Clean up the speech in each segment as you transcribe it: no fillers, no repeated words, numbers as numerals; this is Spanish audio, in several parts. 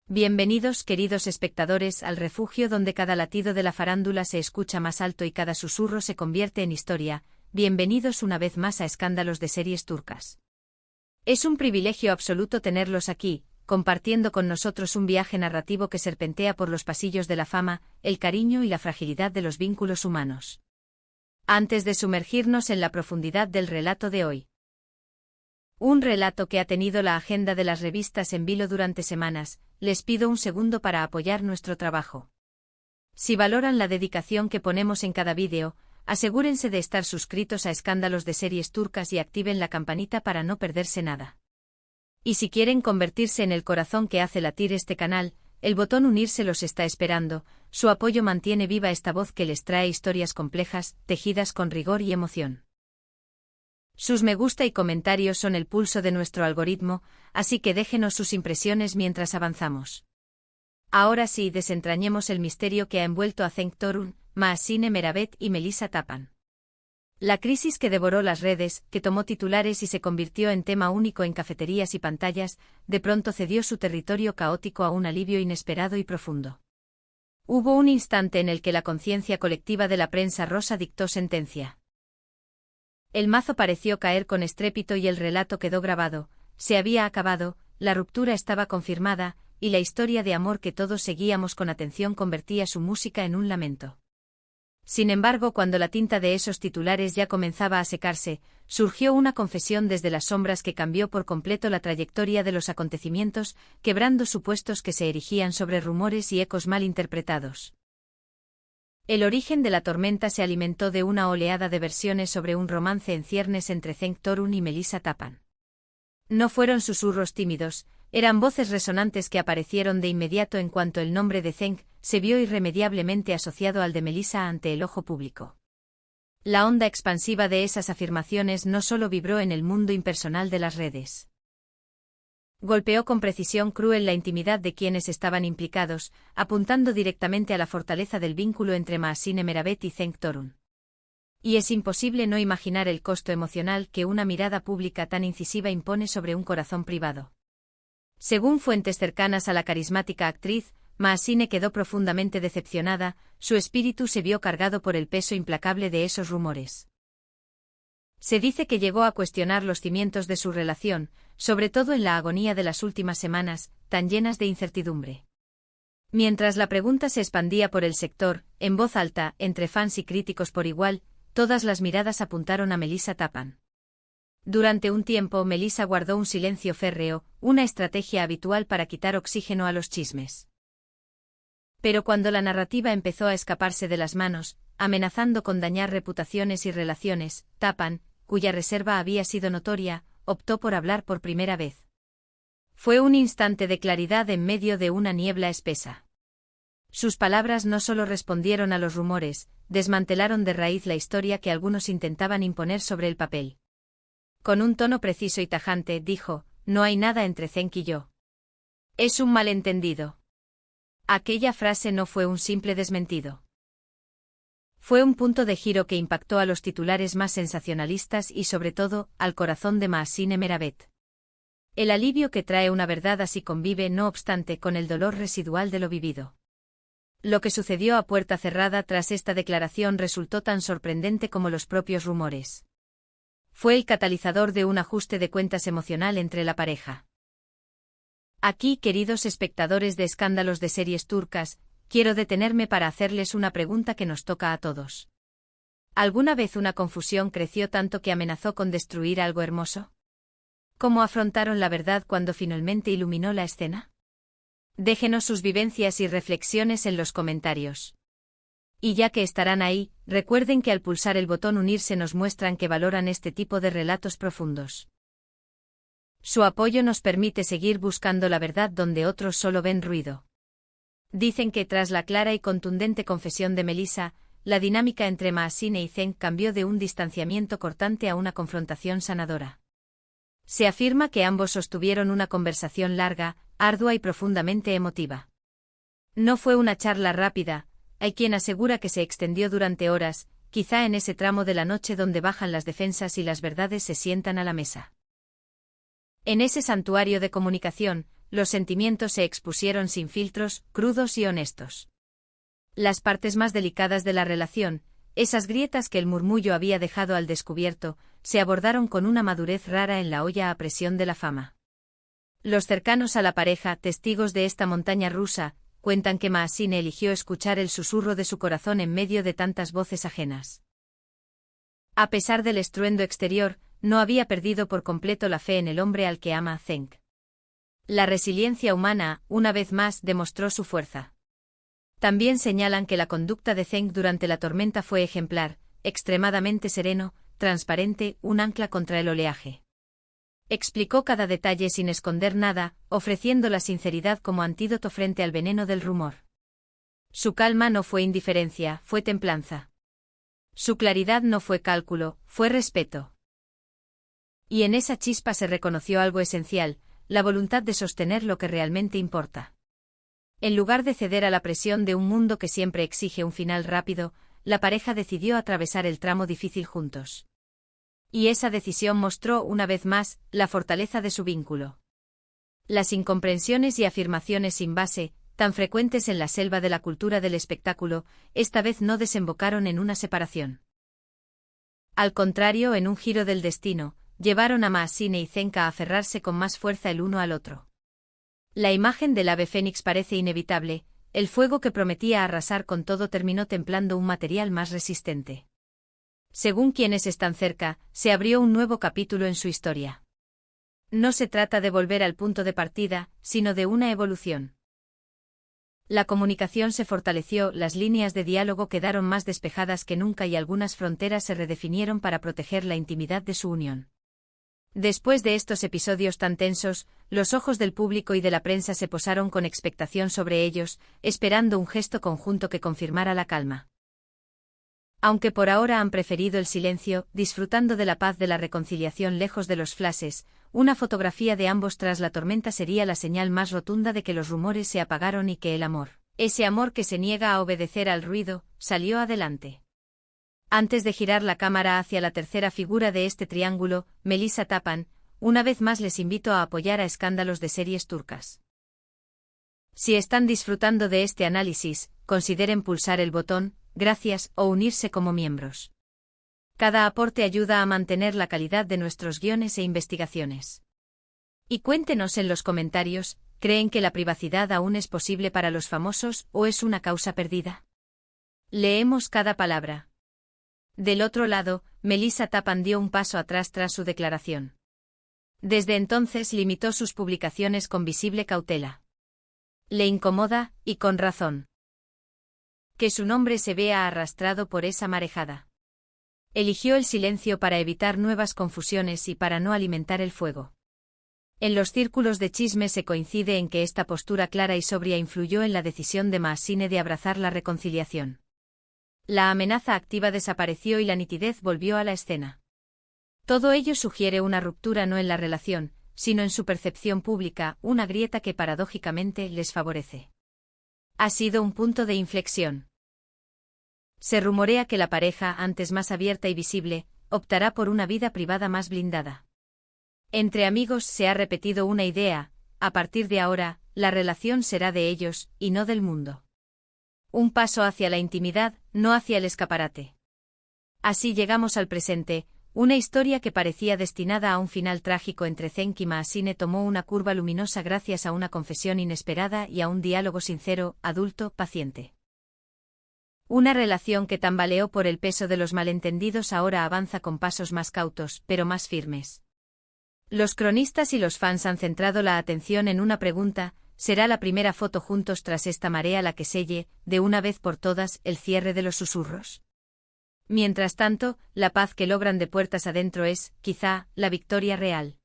Bienvenidos, queridos espectadores, al refugio donde cada latido de la farándula se escucha más alto y cada susurro se convierte en historia. Bienvenidos una vez más a Escándalos de Series Turcas. Es un privilegio absoluto tenerlos aquí, compartiendo con nosotros un viaje narrativo que serpentea por los pasillos de la fama, el cariño y la fragilidad de los vínculos humanos. Antes de sumergirnos en la profundidad del relato de hoy. Un relato que ha tenido la agenda de las revistas en vilo durante semanas, les pido un segundo para apoyar nuestro trabajo. Si valoran la dedicación que ponemos en cada vídeo, asegúrense de estar suscritos a Escándalos de Series Turcas y activen la campanita para no perderse nada. Y si quieren convertirse en el corazón que hace latir este canal, el botón unirse los está esperando. Su apoyo mantiene viva esta voz que les trae historias complejas, tejidas con rigor y emoción. Sus me gusta y comentarios son el pulso de nuestro algoritmo, así que déjenos sus impresiones mientras avanzamos. Ahora sí, desentrañemos el misterio que ha envuelto a Cenk Torun, Mahsine Meravet y Melisa Tapan. La crisis que devoró las redes, que tomó titulares y se convirtió en tema único en cafeterías y pantallas, de pronto cedió su territorio caótico a un alivio inesperado y profundo. Hubo un instante en el que la conciencia colectiva de la prensa rosa dictó sentencia. El mazo pareció caer con estrépito y el relato quedó grabado. Se había acabado, la ruptura estaba confirmada, y la historia de amor que todos seguíamos con atención convertía su música en un lamento. Sin embargo, cuando la tinta de esos titulares ya comenzaba a secarse, surgió una confesión desde las sombras que cambió por completo la trayectoria de los acontecimientos, quebrando supuestos que se erigían sobre rumores y ecos mal interpretados. El origen de la tormenta se alimentó de una oleada de versiones sobre un romance en ciernes entre Cenk Torun y Melisa Tapan. No fueron susurros tímidos, eran voces resonantes que aparecieron de inmediato en cuanto el nombre de Cenk se vio irremediablemente asociado al de Melisa ante el ojo público. La onda expansiva de esas afirmaciones no solo vibró en el mundo impersonal de las redes. Golpeó con precisión cruel la intimidad de quienes estaban implicados, apuntando directamente a la fortaleza del vínculo entre Mahsine Meravet y Cenk Torun. Y es imposible no imaginar el costo emocional que una mirada pública tan incisiva impone sobre un corazón privado. Según fuentes cercanas a la carismática actriz, Mahsine quedó profundamente decepcionada, su espíritu se vio cargado por el peso implacable de esos rumores. Se dice que llegó a cuestionar los cimientos de su relación, sobre todo en la agonía de las últimas semanas, tan llenas de incertidumbre. Mientras la pregunta se expandía por el sector, en voz alta, entre fans y críticos por igual, todas las miradas apuntaron a Melisa Tapan. Durante un tiempo Melisa guardó un silencio férreo, una estrategia habitual para quitar oxígeno a los chismes. Pero cuando la narrativa empezó a escaparse de las manos, amenazando con dañar reputaciones y relaciones, Tapan, cuya reserva había sido notoria, optó por hablar por primera vez. Fue un instante de claridad en medio de una niebla espesa. Sus palabras no solo respondieron a los rumores, desmantelaron de raíz la historia que algunos intentaban imponer sobre el papel. Con un tono preciso y tajante dijo: "No hay nada entre Cenk y yo. Es un malentendido". Aquella frase no fue un simple desmentido. Fue un punto de giro que impactó a los titulares más sensacionalistas y sobre todo, al corazón de Mahsine Meravet. El alivio que trae una verdad así convive no obstante con el dolor residual de lo vivido. Lo que sucedió a puerta cerrada tras esta declaración resultó tan sorprendente como los propios rumores. Fue el catalizador de un ajuste de cuentas emocional entre la pareja. Aquí, queridos espectadores de Escándalos de Series Turcas, quiero detenerme para hacerles una pregunta que nos toca a todos. ¿Alguna vez una confusión creció tanto que amenazó con destruir algo hermoso? ¿Cómo afrontaron la verdad cuando finalmente iluminó la escena? Déjenos sus vivencias y reflexiones en los comentarios. Y ya que estarán ahí, recuerden que al pulsar el botón unirse nos muestran que valoran este tipo de relatos profundos. Su apoyo nos permite seguir buscando la verdad donde otros solo ven ruido. Dicen que tras la clara y contundente confesión de Melisa, la dinámica entre Mahsine y Cenk cambió de un distanciamiento cortante a una confrontación sanadora. Se afirma que ambos sostuvieron una conversación larga, ardua y profundamente emotiva. No fue una charla rápida, hay quien asegura que se extendió durante horas, quizá en ese tramo de la noche donde bajan las defensas y las verdades se sientan a la mesa. En ese santuario de comunicación, los sentimientos se expusieron sin filtros, crudos y honestos. Las partes más delicadas de la relación, esas grietas que el murmullo había dejado al descubierto, se abordaron con una madurez rara en la olla a presión de la fama. Los cercanos a la pareja, testigos de esta montaña rusa, cuentan que Maasine eligió escuchar el susurro de su corazón en medio de tantas voces ajenas. A pesar del estruendo exterior, no había perdido por completo la fe en el hombre al que ama Zeng. La resiliencia humana, una vez más, demostró su fuerza. También señalan que la conducta de Zeng durante la tormenta fue ejemplar, extremadamente sereno, transparente, un ancla contra el oleaje. Explicó cada detalle sin esconder nada, ofreciendo la sinceridad como antídoto frente al veneno del rumor. Su calma no fue indiferencia, fue templanza. Su claridad no fue cálculo, fue respeto. Y en esa chispa se reconoció algo esencial, la voluntad de sostener lo que realmente importa. En lugar de ceder a la presión de un mundo que siempre exige un final rápido, la pareja decidió atravesar el tramo difícil juntos. Y esa decisión mostró, una vez más, la fortaleza de su vínculo. Las incomprensiones y afirmaciones sin base, tan frecuentes en la selva de la cultura del espectáculo, esta vez no desembocaron en una separación. Al contrario, en un giro del destino, llevaron a Maasine y Zeng a aferrarse con más fuerza el uno al otro. La imagen del ave fénix parece inevitable, el fuego que prometía arrasar con todo terminó templando un material más resistente. Según quienes están cerca, se abrió un nuevo capítulo en su historia. No se trata de volver al punto de partida, sino de una evolución. La comunicación se fortaleció, las líneas de diálogo quedaron más despejadas que nunca y algunas fronteras se redefinieron para proteger la intimidad de su unión. Después de estos episodios tan tensos, los ojos del público y de la prensa se posaron con expectación sobre ellos, esperando un gesto conjunto que confirmara la calma. Aunque por ahora han preferido el silencio, disfrutando de la paz de la reconciliación lejos de los flashes, una fotografía de ambos tras la tormenta sería la señal más rotunda de que los rumores se apagaron y que el amor, ese amor que se niega a obedecer al ruido, salió adelante. Antes de girar la cámara hacia la tercera figura de este triángulo, Melissa Tappan, una vez más les invito a apoyar a Escándalos de Series Turcas. Si están disfrutando de este análisis, consideren pulsar el botón gracias o unirse como miembros. Cada aporte ayuda a mantener la calidad de nuestros guiones e investigaciones. Y cuéntenos en los comentarios, ¿creen que la privacidad aún es posible para los famosos o es una causa perdida? Leemos cada palabra. Del otro lado, Melissa Tappan dio un paso atrás tras su declaración. Desde entonces limitó sus publicaciones con visible cautela. Le incomoda, y con razón, que su nombre se vea arrastrado por esa marejada. Eligió el silencio para evitar nuevas confusiones y para no alimentar el fuego. En los círculos de chisme se coincide en que esta postura clara y sobria influyó en la decisión de Maasine de abrazar la reconciliación. La amenaza activa desapareció y la nitidez volvió a la escena. Todo ello sugiere una ruptura no en la relación, sino en su percepción pública, una grieta que paradójicamente les favorece. Ha sido un punto de inflexión. Se rumorea que la pareja, antes más abierta y visible, optará por una vida privada más blindada. Entre amigos se ha repetido una idea: a partir de ahora, la relación será de ellos, y no del mundo. Un paso hacia la intimidad, no hacia el escaparate. Así llegamos al presente, una historia que parecía destinada a un final trágico entre Zeng y Maasine tomó una curva luminosa gracias a una confesión inesperada y a un diálogo sincero, adulto, paciente. Una relación que tambaleó por el peso de los malentendidos ahora avanza con pasos más cautos, pero más firmes. Los cronistas y los fans han centrado la atención en una pregunta: ¿será la primera foto juntos tras esta marea la que selle, de una vez por todas, el cierre de los susurros? Mientras tanto, la paz que logran de puertas adentro es, quizá, la victoria real.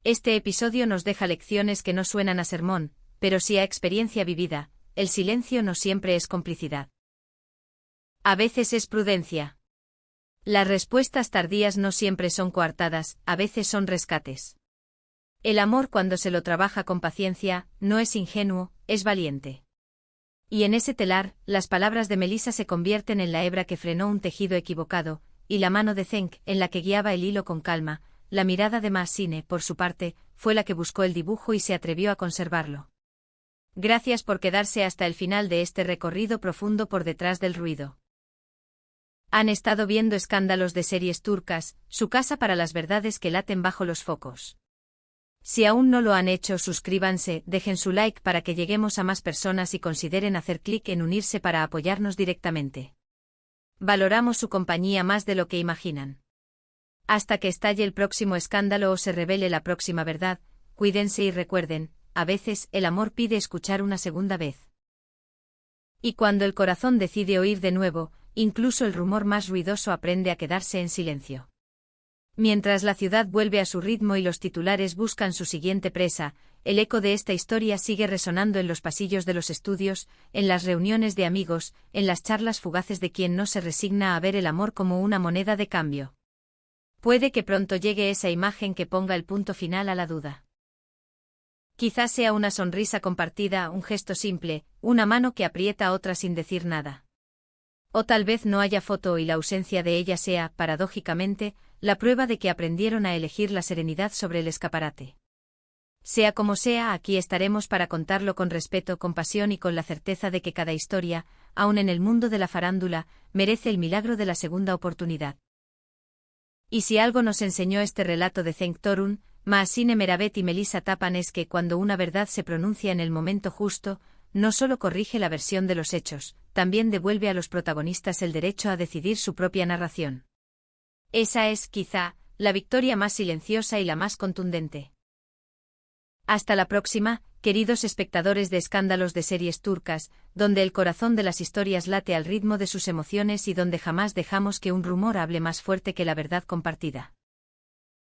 Este episodio nos deja lecciones que no suenan a sermón, pero sí a experiencia vivida: el silencio no siempre es complicidad. A veces es prudencia. Las respuestas tardías no siempre son coartadas, a veces son rescates. El amor, cuando se lo trabaja con paciencia, no es ingenuo, es valiente. Y en ese telar, las palabras de Melissa se convierten en la hebra que frenó un tejido equivocado, y la mano de Zeng, en la que guiaba el hilo con calma, la mirada de Mahsine, por su parte, fue la que buscó el dibujo y se atrevió a conservarlo. Gracias por quedarse hasta el final de este recorrido profundo por detrás del ruido. Han estado viendo Escándalos de Series Turcas, su casa para las verdades que laten bajo los focos. Si aún no lo han hecho, suscríbanse, dejen su like para que lleguemos a más personas y consideren hacer clic en unirse para apoyarnos directamente. Valoramos su compañía más de lo que imaginan. Hasta que estalle el próximo escándalo o se revele la próxima verdad, cuídense y recuerden, a veces el amor pide escuchar una segunda vez. Y cuando el corazón decide oír de nuevo, incluso el rumor más ruidoso aprende a quedarse en silencio. Mientras la ciudad vuelve a su ritmo y los titulares buscan su siguiente presa, el eco de esta historia sigue resonando en los pasillos de los estudios, en las reuniones de amigos, en las charlas fugaces de quien no se resigna a ver el amor como una moneda de cambio. Puede que pronto llegue esa imagen que ponga el punto final a la duda. Quizás sea una sonrisa compartida, un gesto simple, una mano que aprieta a otra sin decir nada. O tal vez no haya foto y la ausencia de ella sea, paradójicamente, la prueba de que aprendieron a elegir la serenidad sobre el escaparate. Sea como sea, aquí estaremos para contarlo con respeto, compasión y con la certeza de que cada historia, aun en el mundo de la farándula, merece el milagro de la segunda oportunidad. Y si algo nos enseñó este relato de Cenk Torun, Mahsine Meravet y Melissa Tapan es que cuando una verdad se pronuncia en el momento justo, no solo corrige la versión de los hechos, también devuelve a los protagonistas el derecho a decidir su propia narración. Esa es, quizá, la victoria más silenciosa y la más contundente. Hasta la próxima, queridos espectadores de Escándalos de Series Turcas, donde el corazón de las historias late al ritmo de sus emociones y donde jamás dejamos que un rumor hable más fuerte que la verdad compartida.